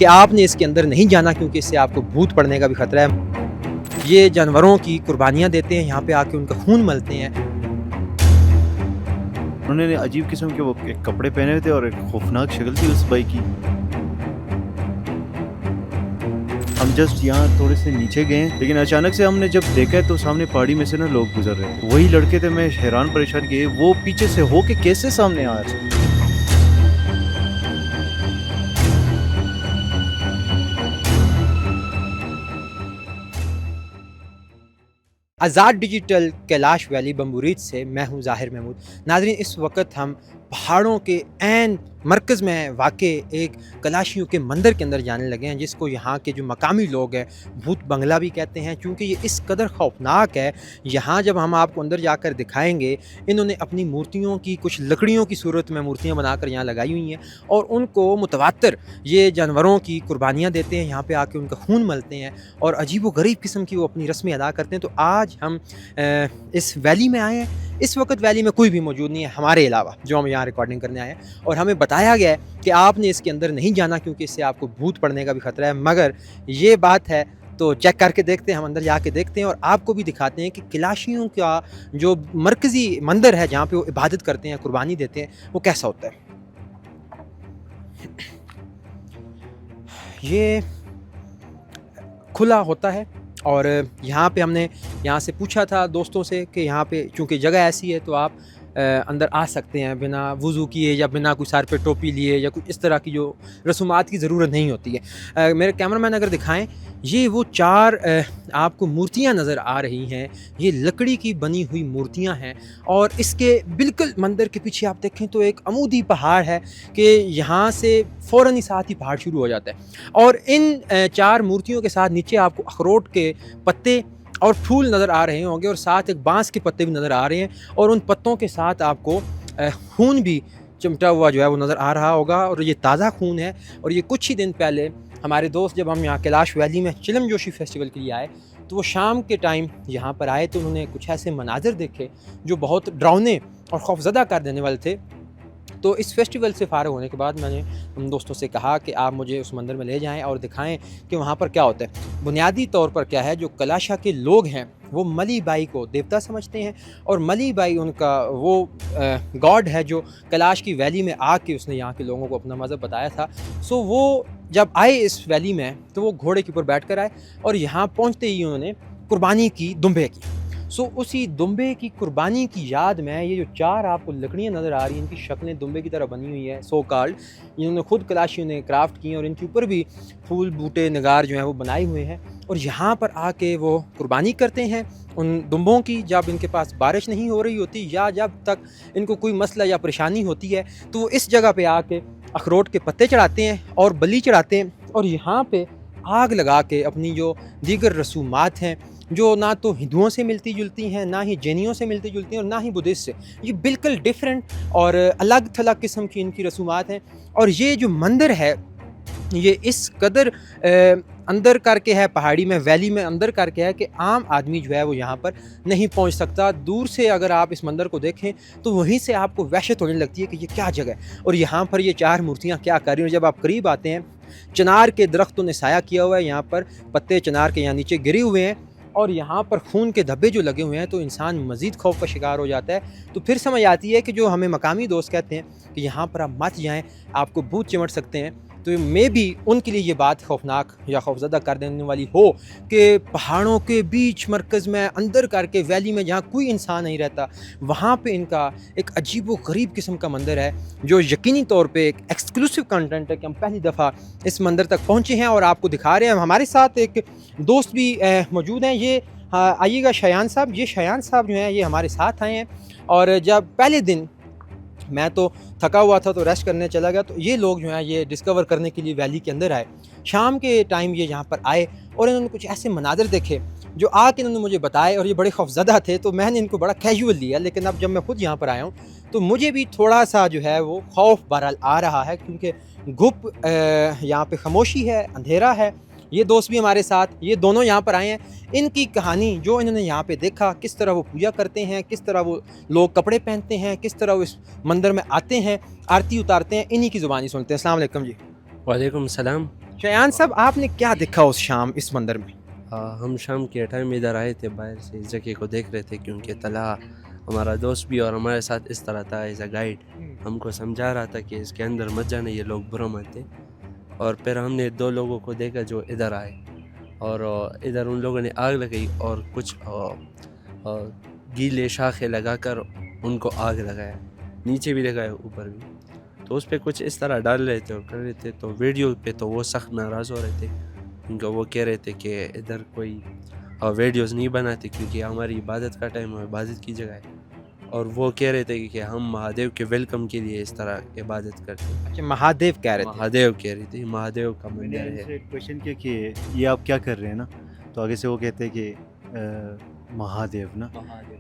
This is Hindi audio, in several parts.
कि आपने इसके अंदर नहीं जाना क्योंकि इससे आपको भूत पड़ने का भी खतरा है। ये जानवरों की कुर्बानियाँ देते हैं, यहाँ पे आके उनका खून मलते हैं। उन्होंने अजीब किस्म के वो एक कपड़े पहने हुए थे और एक खौफनाक शक्ल थी उस बाई की। हम जस्ट यहाँ थोड़े से नीचे गए, लेकिन अचानक से हमने जब देखा तो सामने पहाड़ी में से ना लोग गुजर रहे थे। वही लड़के थे, मैं हैरान परेशान किए वो पीछे से होके कैसे सामने आ रहे। आज़ाद डिजिटल कैलाश वैली बम्बुरीज से मैं हूं ज़ाहिर महमूद। नाज़रीन, इस वक्त हम पहाड़ों के ऐन मरकज़ में वाक़े एक कलाशियों के मंदिर के अंदर जाने लगे हैं, जिसको यहाँ के जो मकामी लोग हैं भूत बंगला भी कहते हैं, क्योंकि ये इस कदर खौफनाक है। यहाँ जब हम आपको अंदर जाकर दिखाएंगे, इन्होंने अपनी मूर्तियों की कुछ लकड़ियों की सूरत में मूर्तियाँ बनाकर यहाँ लगाई हुई हैं और उनको मुतवातर ये जानवरों की कुर्बानियाँ देते हैं, यहाँ पर आके उनका खून मलते हैं और अजीब व गरीब किस्म की वो अपनी रस्में अदा करते हैं। तो आज हम इस वैली में आए हैं। इस वक्त वैली में कोई भी मौजूद नहीं है हमारे अलावा, जो हम यहाँ रिकॉर्डिंग करने आए हैं, और हमें बताया गया है कि आपने इसके अंदर नहीं जाना क्योंकि इससे आपको भूत पड़ने का भी खतरा है। मगर ये बात है तो चेक करके देखते हैं, हम अंदर जाके देखते हैं और आपको भी दिखाते हैं कि कैलाशियों का जो मरकज़ी मंदिर है जहाँ पे वो इबादत करते हैं, कुर्बानी देते हैं, वो कैसा होता है। ये खुला होता है और यहाँ पे हमने यहाँ से पूछा था दोस्तों से कि यहाँ पे चूँकि जगह ऐसी है तो आप अंदर आ सकते हैं बिना वज़ू किए या बिना कोई सर पे टोपी लिए या कुछ इस तरह की जो रसूमात की ज़रूरत नहीं होती है। मेरे कैमरामैन अगर दिखाएं, ये वो चार आपको मूर्तियाँ नज़र आ रही हैं। ये लकड़ी की बनी हुई मूर्तियाँ हैं और इसके बिल्कुल मंदिर के पीछे आप देखें तो एक अमूदी पहाड़ है कि यहाँ से फ़ौरन ही साथ ही पहाड़ शुरू हो जाता है। और इन चार मूर्तियों के साथ नीचे आपको अखरोट के पत्ते और फूल नज़र आ रहे होंगे और साथ एक बांस के पत्ते भी नज़र आ रहे हैं और उन पत्तों के साथ आपको खून भी चिमटा हुआ जो है वो नज़र आ रहा होगा और ये ताज़ा खून है। और ये कुछ ही दिन पहले हमारे दोस्त जब हम यहाँ कैलाश वैली में चिलम जोशी फेस्टिवल के लिए आए तो वो शाम के टाइम यहाँ पर आए तो उन्होंने कुछ ऐसे मनाज़र देखे जो बहुत डरावने और खौफज़दा कर देने वाले थे। तो इस फेस्टिवल से फ़ारिग होने के बाद मैंने उन दोस्तों से कहा कि आप मुझे उस मंदिर में ले जाएं और दिखाएं कि वहाँ पर क्या होता है। बुनियादी तौर पर क्या है, जो कलाशा के लोग हैं वो मली बाई को देवता समझते हैं और मली बाई उनका वो गॉड है जो कैलाश की वैली में आके उसने यहाँ के लोगों को अपना मज़हब बताया था। सो वो जब आए इस वैली में तो वो घोड़े के ऊपर बैठ कर आए और यहाँ पहुँचते ही उन्होंने कुर्बानी की, दुम्बे की। सो उसी दुम्बे की कुर्बानी की याद में ये जो चार आपको लकड़ियाँ नज़र आ रही हैं, इनकी शक्लें दुम्बे की तरह बनी हुई है, सो कॉल्ड। इन्होंने खुद कलाशियों ने क्राफ्ट की और इनके ऊपर भी फूल बूटे नगार जो हैं वो बनाए हुए हैं और यहाँ पर आके वो कुर्बानी करते हैं उन दुम्बों की। जब इनके पास बारिश नहीं हो रही होती या जब तक इनको कोई मसला या परेशानी होती है तो वो इस जगह पे आके अखरोट के पत्ते चढ़ाते हैं और बलि चढ़ाते हैं और यहाँ पे आग लगा के अपनी जो दीगर रसूमात हैं जो ना तो हिंदुओं से मिलती जुलती हैं, ना ही जैनियों से मिलती जुलती हैं और ना ही बुद्धिस्ट से, ये बिल्कुल डिफरेंट और अलग थलग किस्म की इनकी रसूमात हैं। और ये जो मंदिर है ये इस कदर अंदर करके है, पहाड़ी में वैली में अंदर करके है कि आम आदमी जो है वो यहाँ पर नहीं पहुँच सकता। दूर से अगर आप इस मंदिर को देखें तो वहीं से आपको वहशत होने लगती है कि ये क्या जगह है और यहाँ पर ये चार मूर्तियाँ क्या कर रही हैं। जब आप करीब आते हैं, चिनार के दरख्तों ने साया किया हुआ है, यहाँ पर पत्ते चिनार के यहाँ नीचे गिरे हुए हैं और यहाँ पर खून के धब्बे जो लगे हुए हैं तो इंसान मज़ीद खौफ का शिकार हो जाता है। तो फिर समझ आती है कि जो हमें मकामी दोस्त कहते हैं कि यहाँ पर आप मत जाएं, आपको भूत चिमट सकते हैं, तो मे भी उनके लिए ये बात खौफनाक या खौफज़दा कर देने वाली हो कि पहाड़ों के बीच मरकज़ में अंदर करके वैली में जहाँ कोई इंसान नहीं रहता, वहाँ पे इनका एक अजीब व गरीब किस्म का मंदिर है जो यकीनी तौर पे एक एक्सक्लूसिव कंटेंट है कि हम पहली दफ़ा इस मंदिर तक पहुँचे हैं और आपको दिखा रहे हैं। हमारे साथ एक दोस्त भी मौजूद हैं। ये आइएगा शयान साहब। ये शयान साहब जो हैं ये हमारे साथ आए हैं और जब पहले दिन मैं तो थका हुआ था तो रेस्ट करने चला गया, तो ये लोग जो हैं ये डिस्कवर करने के लिए वैली के अंदर आए। शाम के टाइम ये यहाँ पर आए और इन्होंने कुछ ऐसे मनाज़र देखे जो आके इन्होंने मुझे बताए और ये बड़े खौफज़दा थे, तो मैंने इनको बड़ा कैजुअल लिया। लेकिन अब जब मैं खुद यहाँ पर आया हूँ तो मुझे भी थोड़ा सा जो है वो खौफ बहरहाल आ रहा है, क्योंकि गुप यहाँ पे खामोशी है, अंधेरा है। ये दोस्त भी हमारे साथ, ये दोनों यहाँ पर आए हैं। इनकी कहानी जो इन्होंने यहाँ पे देखा, किस तरह वो पूजा करते हैं, किस तरह वो लोग कपड़े पहनते हैं, किस तरह वो इस मंदिर में आते हैं, आरती उतारते हैं, इन्हीं की ज़ुबानी सुनते हैं। अस्सलाम वालेकुम जी। वालेकुम सलाम। शयान साहब, आपने क्या देखा उस शाम इस मंदिर में? हम शाम के टाइम इधर आए थे, बाहर से इस जगह को देख रहे थे, क्योंकि तला हमारा दोस्त भी और हमारे साथ इस तरह था एज अ गाइड, हमको समझा रहा था कि इसके अंदर मत जाने, ये लोग बुरा मानते। और फिर हमने 2 लोगों को देखा जो इधर आए, और इधर उन लोगों ने आग लगाई और कुछ गीले शाखे लगाकर उनको आग लगाया, नीचे भी लगाया ऊपर भी। तो उस पर कुछ इस तरह डाल रहे थे और कर रहे थे। तो वीडियो पे तो वो सख्त नाराज़ हो रहे थे, क्योंकि वो कह रहे थे कि इधर कोई वीडियोस नहीं बनाते, क्योंकि हमारी इबादत का टाइम है, इबादत की जगह है। और वो कह रहे थे कि हम महादेव के वेलकम के लिए इस तरह इबादत करते हैं। अच्छा, महादेव कह रहे थे। महादेव कह रही थी, महादेव का मैंने मंदिर उनसे है। एक क्वेश्चन किया कि ये आप क्या कर रहे हैं ना, तो आगे से वो कहते हैं कि महादेव ना,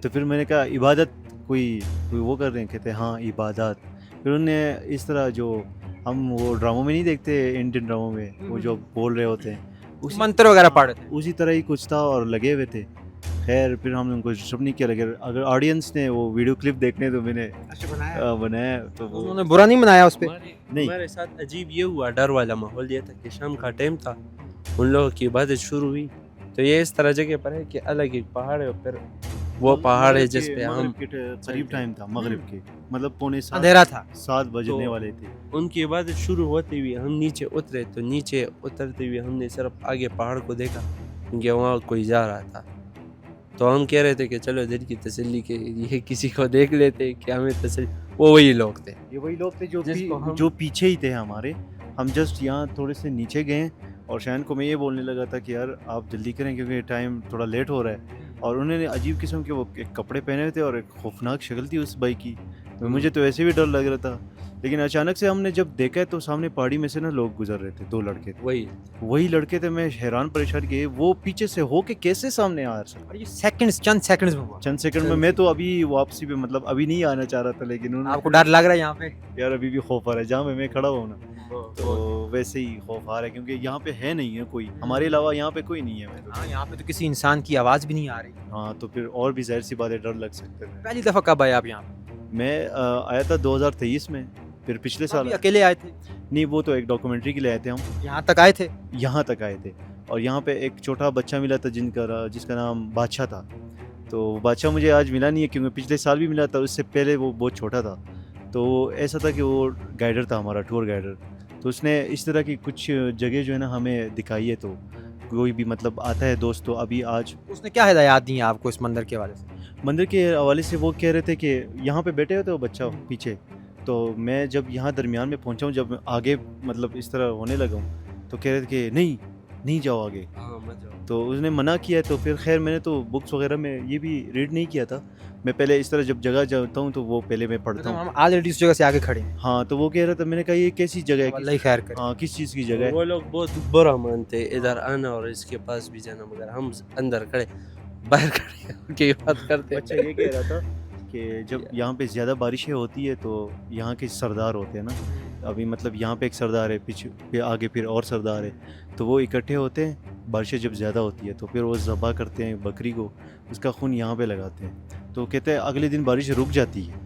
तो फिर मैंने कहा इबादत कोई कोई वो कर रहे हैं, कहते हैं हाँ इबादत। फिर उन्होंने इस तरह जो हम वो ड्रामों में नहीं देखते, इंडियन ड्रामों में वो जो बोल रहे होते हैं, उसी मंत्र वगैरह पढ़ रहे थे। उसी तरह ही कुछ था और लगे हुए थे। खैर फिर हमने उनको डिस्टर्ब नहीं किया, लेकिन अगर ऑडियंस ने वो वीडियो क्लिप देखने तो मैंने बनाया तो वो उन्होंने बुरा नहीं मनाया उस पे? नहीं। हमारे साथ अजीब ये हुआ, डर वाला माहौल ये था कि शाम का टाइम था, उन लोगों की इबादत शुरू हुई। तो ये इस तरह जगह पर है कि अलग एक पहाड़ है, और फिर वो पहाड़ है जिस पे हम करीब टाइम था मगरिब के, मतलब पौने अंधेरा था। 7 बजने तो वाले थे। उनकी इबादत शुरू होते हुए हम नीचे उतरे, तो नीचे उतरते हुए हमने सिर्फ आगे पहाड़ को देखा, क्योंकि वहाँ कोई जा रहा था। तो हम कह रहे थे कि चलो दिल की तसल्ली के लिए किसी को देख लेते कि हमें तसल्ली। वो वही लोग थे। ये वही लोग थे जिसको हम- जो पीछे ही थे हमारे। हम जस्ट यहाँ थोड़े से नीचे गए और शायन को मैं ये बोलने लगा था कि यार आप जल्दी करें क्योंकि टाइम थोड़ा लेट हो रहा है। और उन्होंने अजीब किस्म के वो एक कपड़े पहने हुए थे और एक खौफनाक शक्ल थी उस बाइक की। तो मुझे तो वैसे भी डर लग रहा था, लेकिन अचानक से हमने जब देखा तो सामने पहाड़ी में से ना लोग गुजर रहे थे, 2 लड़के थे। वही लड़के थे। मैं हैरान परेशान कि वो पीछे से होके कैसे सामने आ सर। और ये सेकंड्स, चंद सेकंड्स में हुआ। चंद सेकंड में। मैं तो अभी वापसी पे मतलब अभी नहीं आना चाह रहा था, लेकिन उन्होंने आपको डर लग रहा है यहाँ पे? यार अभी भी खौफ आ रहा है जहाँ पे मैं खड़ा हुआ ना, तो वैसे ही खौफ आ रहा है क्योंकि यहाँ पे है नहीं है कोई, हमारे अलावा यहाँ पे कोई नहीं है। मैं तो हाँ, यहाँ पे तो किसी इंसान की आवाज़ भी नहीं आ रही। हाँ, तो फिर और भी जाहिर सी बात है डर लग सकते थे। पहली दफ़ा कब आए आप यहाँ पे? मैं आया था 2023 में, फिर पिछले साल अभी अकेले आए थे? नहीं, वो तो एक डॉक्यूमेंट्री के लिए आए थे हम। यहाँ तक आए थे? यहाँ तक आए थे और यहाँ पे एक छोटा बच्चा मिला था जिसका नाम बादशाह था। तो बादशाह मुझे आज मिला नहीं है क्योंकि पिछले साल भी मिला था, उससे पहले वो बहुत छोटा था। तो ऐसा था कि वो गाइडर था हमारा, टूर गाइडर। तो उसने इस तरह की कुछ जगह जो है ना हमें दिखाई है। तो कोई भी मतलब आता है दोस्त तो अभी आज उसने क्या हिदायत दी हैं आपको इस मंदिर के हवाले से? मंदिर के हवाले से वो कह रहे थे कि यहाँ पे बैठे हुए थे वो बच्चा पीछे। तो मैं जब यहाँ दरमियान में पहुँचा हूँ, जब आगे मतलब इस तरह होने लगा हूँ, तो कह रहे थे कि नहीं जाओ आगे। तो उसने मना किया है। तो फिर खैर मैंने तो बुक्स वगैरह में ये भी रीड नहीं किया था। मैं पहले इस तरह जब जगह जाता हूँ तो वो पहले मैं पढ़ता मतलब हूँ। हम ऑलरेडी उस जगह से आगे खड़े हैं। हाँ, तो वो कह रहा था, मैंने कहा ये कैसी जगह है, अल्लाह ही खैर करे। हाँ किस चीज़ की जगह है। वो लोग बहुत बुरा मानते इधर आना और इसके पास भी जाना, मगर हम अंदर खड़े, बाहर खड़े उनकी बात करते। अच्छा, ये कह रहा था कि जब यहाँ पे ज़्यादा बारिशें होती है तो यहाँ के सरदार होते हैं ना, अभी मतलब यहाँ पे एक सरदार है, पीछे फिर आगे फिर और सरदार है, तो वो इकट्ठे होते हैं। बारिशें जब ज़्यादा होती है तो फिर वो ज़बह करते हैं बकरी को, उसका खून यहाँ पे लगाते हैं। तो कहते हैं अगले दिन बारिश रुक जाती है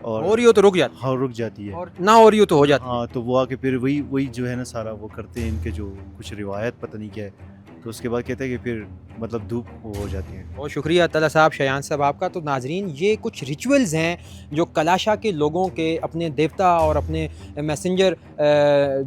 और हो रही हो तो रुक जाती हाँ रुक जाती है, है। और ना हो रही हो तो हो जाती है। हाँ, तो वो आके फिर वही जो है ना सारा वो करते हैं, इनके जो कुछ रिवायत पता नहीं क्या है। तो उसके बाद कहते हैं कि फिर मतलब धूप हो जाती है। बहुत शुक्रिया तला साहब, शयान साहब आपका। तो नाजरीन, ये कुछ रिचुअल्स हैं जो कलाशा के लोगों के अपने देवता और अपने मैसेंजर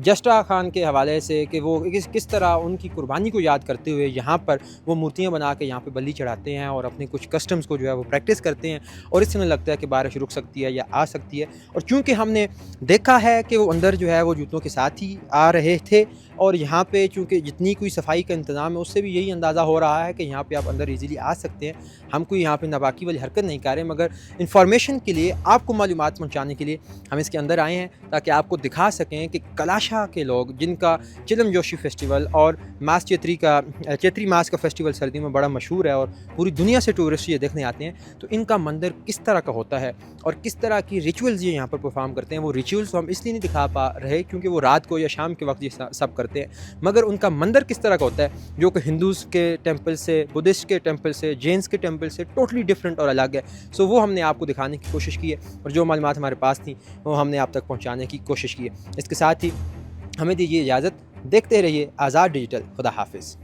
जस्टा खान के हवाले से कि वो किस तरह उनकी कुर्बानी को याद करते हुए यहाँ पर वो मूर्तियाँ बना के यहाँ पे बलि चढ़ाते हैं और अपने कुछ कस्टम्स को जो है वो प्रैक्टिस करते हैं। और इससे मुझे लगता है कि बारिश रुक सकती है या आ सकती है। और चूँकि हमने देखा है कि वो अंदर जो है वो जूतों के साथ ही आ रहे थे, और यहाँ पे चूँकि जितनी कोई सफाई का इंतज़ाम है उससे भी यही अंदाज़ा हो रहा है कि यहाँ पे आप अंदर इजीली आ सकते हैं। हम कोई यहाँ पे नापाकी वाली हरकत नहीं कर रहे, मगर इन्फॉर्मेशन के लिए, आपको मालूमात पहुँचाने के लिए हम इसके अंदर आए हैं, ताकि आपको दिखा सकें कि कलाशा के लोग, जिनका चिलम जोशी फेस्टिवल और मास चैत्री मास का फेस्टिवल सर्दियों में बड़ा मशहूर है और पूरी दुनिया से टूरिस्ट ये देखने आते हैं, तो इनका मंदिर किस तरह का होता है और किस तरह की रिचुअल्स ये यहाँ पर परफॉर्म करते हैं। वो रिचुअल्स हम इसलिए नहीं दिखा पा रहे क्योंकि वो रात को या शाम के वक्त ये सब करते हैं, मगर उनका मंदिर किस तरह का होता है, जो कि हिंदूज़ के टेंपल से, बुद्धिस्ट के टेंपल से, जैन्स के टेंपल से टोटली डिफरेंट और अलग है। सो वो हमने आपको दिखाने की कोशिश की है और जो मालूमात हमारे पास थी वो हमने आप तक पहुँचाने की कोशिश की है। इसके साथ ही हमें दीजिए इजाज़त। देखते रहिए आज़ाद डिजिटल। खुदा हाफिज़।